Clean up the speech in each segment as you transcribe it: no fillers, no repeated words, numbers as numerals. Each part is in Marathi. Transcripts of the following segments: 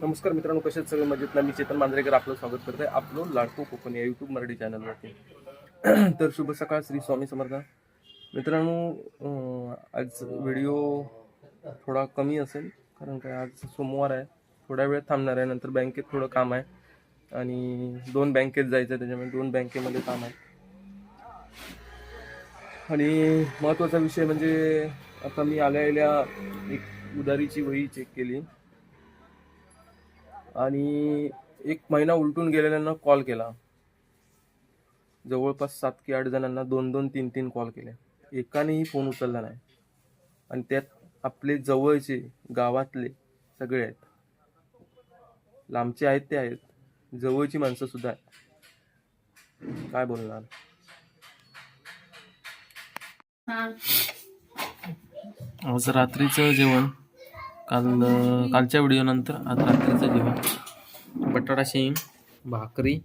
नमस्कार मित्रांनो, कसे आहेत सगळे मजेत ना? मी चेतन मांजरेकर आपलं स्वागत करत आहे आपलं लाडको कोकण या यूट्यूब मराठी चॅनलवरती. तर शुभ सकाळ, श्री स्वामी समर्थ मित्रांनो. आज व्हिडिओ थोडा कमी असेल कारण काय आज सोमवार आहे. थोड्या वेळ थांबणार आहे, नंतर बँकेत थोडं काम आहे आणि 2 बँकेत जायचं आहे, त्याच्यामुळे 2 बँकेमध्ये काम आहे. आणि महत्त्वाचा विषय म्हणजे आता मी आलेल्या एक उधारीची वही चेक केली आणि 1 महिना उलटून गेलेल्यांना कॉल केला. जवळपास 7 की 8 जणांना 2-2, 3-3 कॉल केले. एकानेही फोन उचलला नाही. आणि त्यात आपले जवळचे, गावातले सगळे आहेत. लांबचे आहेत ते आहेत, जवळची माणसं सुद्धा आहेत. काय बोलणार? आज रात्रीचं जेवण, कालच्या व्हिडिओ नंतर आज रात्रीचं जेवण बटाटा शेंग, भाकरी,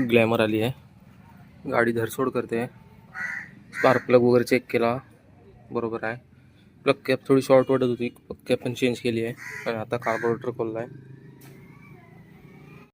ग्लॅमर आली आहे, गाडी धरसोड करते. स्पार्क प्लग वगैरे चेक केला, बरोबर आहे. प्लग कॅप थोडी शॉर्ट वाटत होती, प्लग कॅप पण चेंज केली आहे आणि आता कार्बोरेटर खोलला आहे.